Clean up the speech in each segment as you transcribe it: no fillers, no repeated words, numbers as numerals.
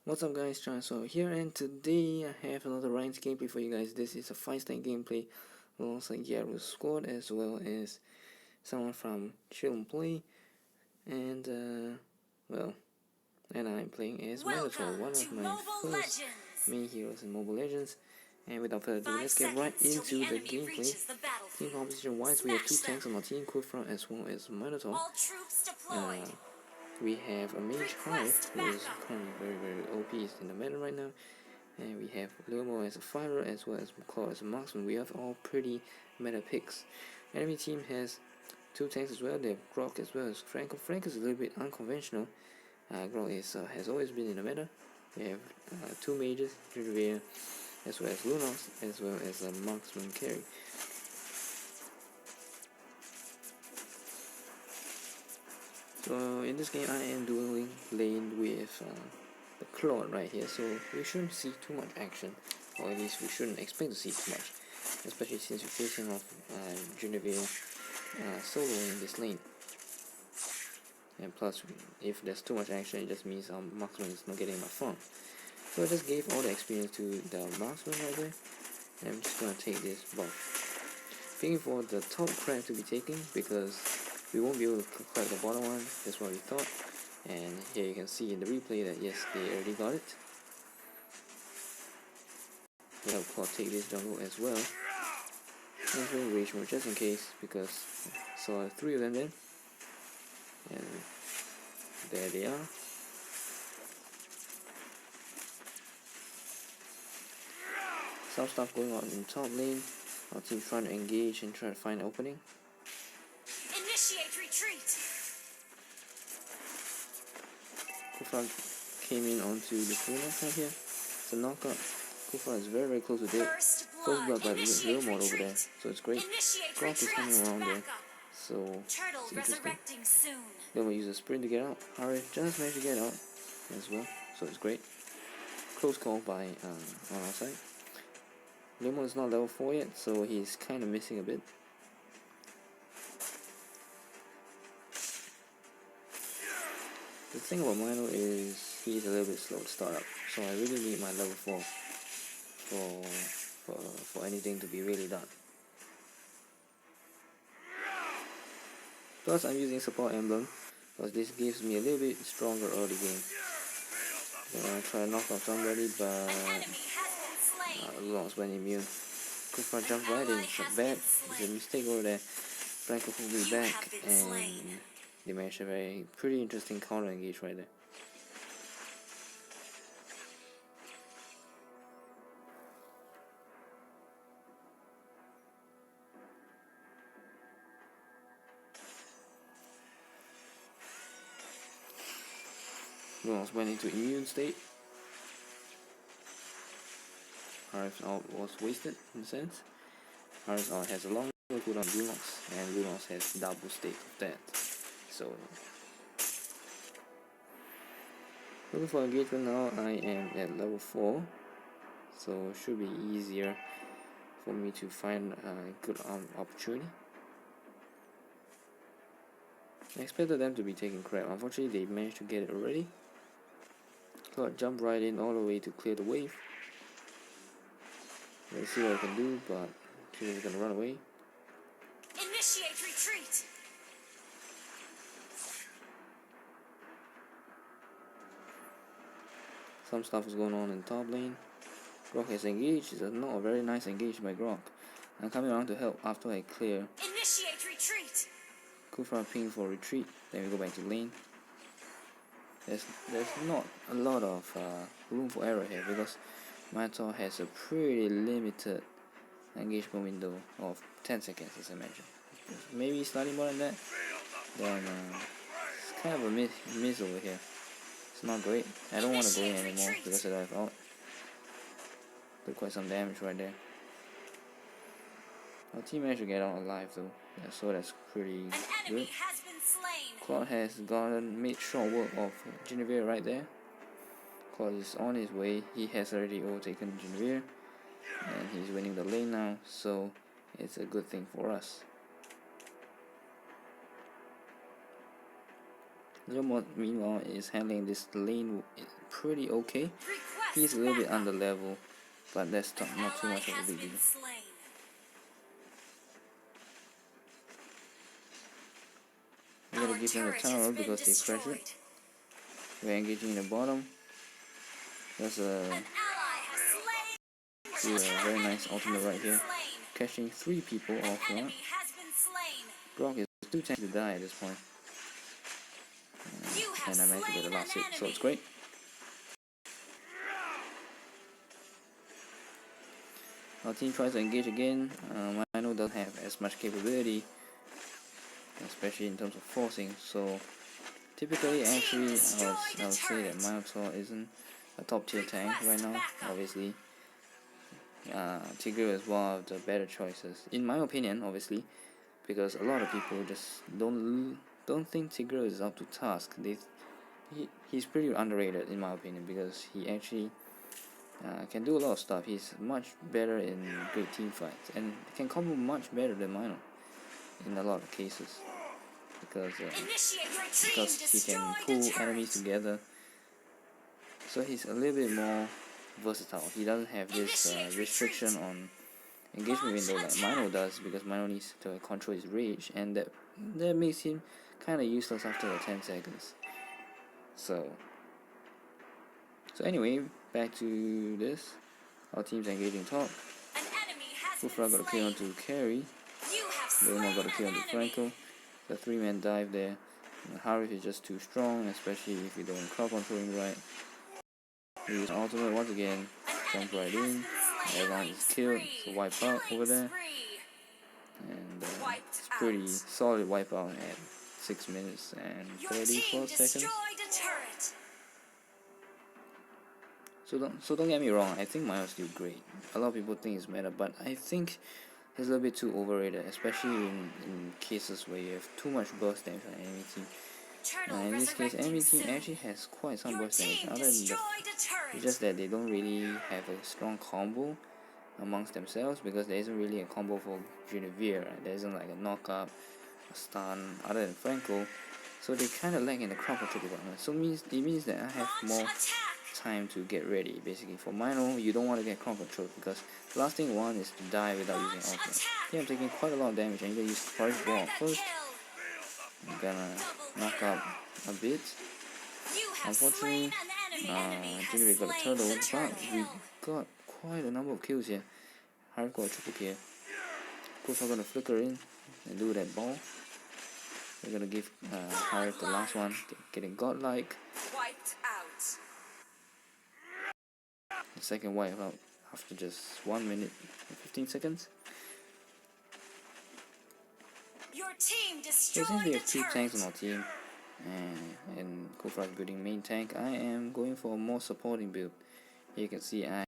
What's up guys, Transfer here, and today I have another ranked gameplay for you guys. This is a 5-star gameplay alongside Yaru's squad as well as someone from Chill and Play, and I'm playing as Minotaur, one of my first main heroes in Mobile Legends. And without further ado, let's get right into the gameplay. Team composition wise, we have 2 tanks on our team, Cuirass as well as Minotaur. We have a mage Hive, who is currently very OP in the meta right now, and we have Lumo as a fighter as well as Claw as a marksman. We have all pretty meta picks. Enemy team has 2 tanks as well. They have Grok as well as Franco. Franco is a little bit unconventional. Grok has always been in the meta. We have 2 mages, Judivia as well as Lunos, as well as a marksman carry. So in this game I am dueling lane with the Claude right here, so we shouldn't see too much action, or at least we shouldn't expect to see too much, especially since we're facing off Genevieve solo in this lane. And plus, if there's too much action, it just means our marksman is not getting enough fun. So I just gave all the experience to the marksman right there, and I'm just gonna take this buff. Thinking for the top crab to be taken because we won't be able to crack the bottom one. That's what we thought, and here you can see in the replay that yes, they already got it. We'll have Claw take this jungle as well. Let's go rage mode just in case, because I saw 3 of them then, and there they are. Some stuff going on in top lane. Our team trying to engage and try to find an opening. Kufa came in onto the Bulwark right here. It's a knockout. Kufa is very close to dead. First blood by real mod over there, so it's great. Grok is coming around there, so it's interesting. Then we use a sprint to get out. Harith just managed to get out as well, so it's great. Close call by on our side. Limo is not level 4 yet, so he's kind of missing a bit. The thing about Mino is he's a little bit slow to start up, so I really need my level 4 for anything to be really done. Plus I'm using support emblem because this gives me a little bit stronger early game. I'm gonna try to knock off somebody, but Lost went immune. Kufa jumped right in, shot bad. It's a mistake over there. Franco will be back, and they managed a pretty interesting counter engage right there. Lost went into immune state. Harith out was wasted in a sense. Harith out has a long cooldown on Lunox, and Lunox has double state of that. So looking for engagement now. I am at level 4, so it should be easier for me to find a good opportunity. I expected them to be taking crap. Unfortunately, they managed to get it already. Claude jumped right in all the way to clear the wave. Let's see what I can do, but she's gonna run away. Initiate retreat. Some stuff is going on in top lane. Grok has engaged. It's not a very nice engage by Grok. I'm coming around to help after I clear. Initiate retreat. Kufa ping for retreat. Then we go back to lane. There's not a lot of room for error here because Minotaur has a pretty limited engagement window of 10 seconds, as I mentioned. Maybe slightly more than that. Then it's kind of a miss over here. It's not great. I don't want to go in anymore because I dive out. Did quite some damage right there. Our team managed to get out alive though, so that's pretty good. Claude has made short work of Genevieve right there. Claude is on his way. He has already overtaken Genevieve, and he's winning the lane now, so it's a good thing for us. Jumbo meanwhile is handling this lane pretty okay. Request He's a little bit backup. under level, but that's not too Ally much of a has big been deal. slain. We gotta Our give them the turret has tower been because they crashed it. destroyed. We're engaging in the bottom. There's a An ally has slain. very nice ultimate right here, Slain. catching 3 people An off guard. enemy has been slain. Brock is too tempted to die at this point, You have and I managed to get the slain last an hit, so it's enemy. great. Our team tries to engage again. Mino doesn't have as much capability, especially in terms of forcing, so typically actually I would say that Minotaur isn't a top tier tank right now. Obviously Tigreal is one of the better choices in my opinion, obviously, because a lot of people just don't think Tigreal is up to task. He's pretty underrated in my opinion, because he actually can do a lot of stuff. He's much better in great team fights and can combo much better than Mino in a lot of cases, because he can pull enemies together. So he's a little bit more versatile. He doesn't have this restriction on engagement window like Mino does, because Mino needs to control his rage, and that makes him kind of useless after 10 seconds. So anyway, back to this. Our team's engaging top. Kufra got a kill onto carry. Bulwark got a kill onto Franco. The 3-man dive there. Harith is just too strong, especially if you don't crowd controlling right. We use ultimate once again, jump right in. Everyone is killed, so wipe out over there. And it's pretty solid wipeout at 6 minutes and 34 seconds. So don't get me wrong, I think Mino's still great. A lot of people think it's meta, but I think it's a little bit too overrated, especially in cases where you have too much burst damage on enemy team. In this case, enemy team actually has quite some burst damage. It's just that they don't really have a strong combo amongst themselves, because there isn't really a combo for Genevieve, right? There isn't like a knockup, a stun, other than Franco. So they kind of lack in the crowd control department. So it means that I have more time to get ready. Basically, for Mino, you don't want to get crowd control, because the last thing you want is to die without using ultimate. Here I'm taking quite a lot of damage, and you can use Forest Ball first. I'm gonna knock up a bit. Unfortunately, Genevieve got a turtle, but we got quite a number of kills here. Harith got a triple kill. Kufra gonna flicker in and do that ball. We're gonna give Harith the last one, getting godlike. The second wipe out after just 1 minute and 15 seconds. So since we have 2 tanks on our team, and Kufra is building main tank, I am going for a more supporting build. Here you can see I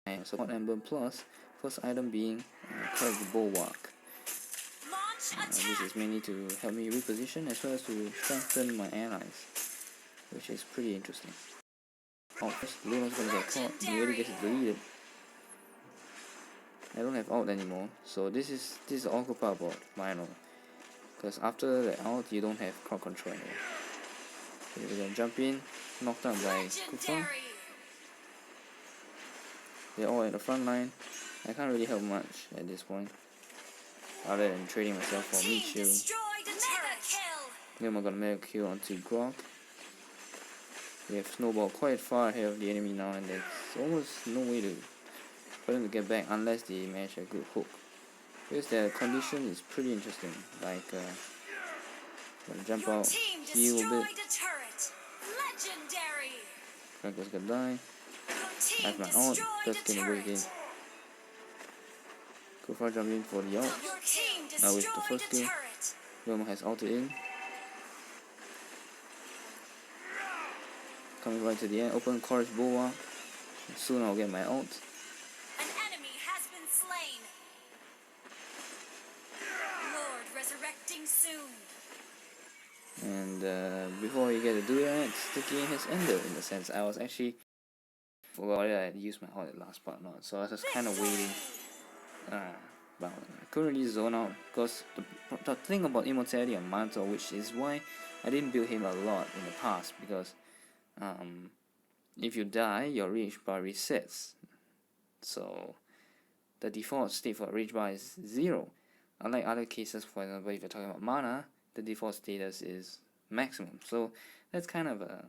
am support emblem plus first item being curved Bulwark. This is mainly to help me reposition as well as to strengthen my allies, which is pretty interesting. Oh, first Luna's gonna get caught, he already gets deleted. I don't have ult anymore, so this is the awkward part about Mino, because after the ult you don't have crowd control anymore. Okay, we're gonna jump in, knocked out by Kufra. They're all at the front line. I can't really help much at this point, other than trading myself for meat shield. Then we're gonna make a kill onto Grok. We have Snowball quite far ahead of the enemy now, and there's almost no way for them to get back unless they manage a good hook. Because their condition is pretty interesting. Like, gonna jump out, heal a bit. Franco's gonna die. I have my ult, just gonna wait in. Kufra jump in for the ult. With the first kill. Roma has ulted in. Coming right to the end, open Chorus Bulwark. Soon I'll get my ult. An enemy has been slain. Lord resurrecting soon. And before you get to do that, the game has ended in a sense. I was actually forgot I had used my ult at last part, not, so I was just kind of waiting But I couldn't really zone out because the thing about Immortality on Minotaur, which is why I didn't build him a lot in the past, because if you die, your reach bar resets. So the default state for a reach bar is 0. Unlike other cases, for example, if you're talking about mana, the default status is maximum. So that's kind of a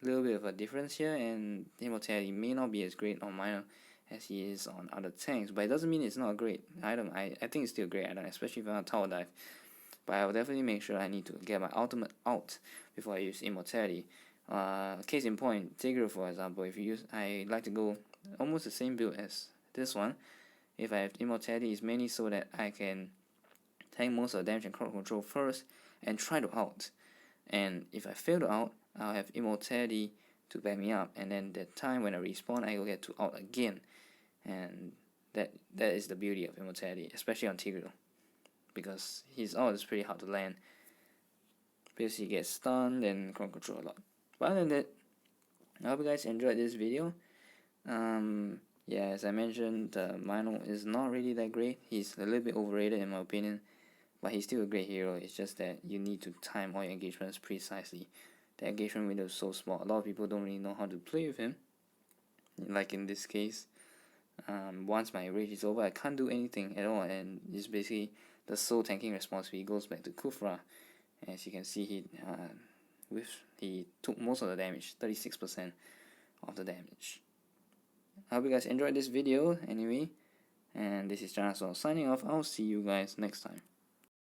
little bit of a difference here, and Immortality may not be as great on Minor as he is on other tanks, but it doesn't mean it's not a great item. I think it's still a great item, especially if I want to tower dive. But I will definitely make sure I need to get my ultimate out before I use Immortality. Case in point, Tigreal, for example, if you use, I like to go almost the same build as this one. If I have Immortality, it's mainly so that I can tank most of the damage and crowd control first and try to out. And if I fail to out, I'll have Immortality to back me up, and then that time when I respawn, I will get to out again. And that is the beauty of Immortality, especially on Tigreal, because his out is pretty hard to land because he gets stunned and crowd control a lot. But other than that, I hope you guys enjoyed this video. Yeah, as I mentioned, Mino is not really that great. He's a little bit overrated in my opinion, but he's still a great hero. It's just that you need to time all your engagements precisely. The engagement window is so small. A lot of people don't really know how to play with him. Like in this case, once my rage is over, I can't do anything at all, and it's basically the sole tanking responsibility goes back to Kufra. As you can see, he took most of the damage, 36% of the damage. I hope you guys enjoyed this video anyway, and this is Janasaur signing off. I'll see you guys next time.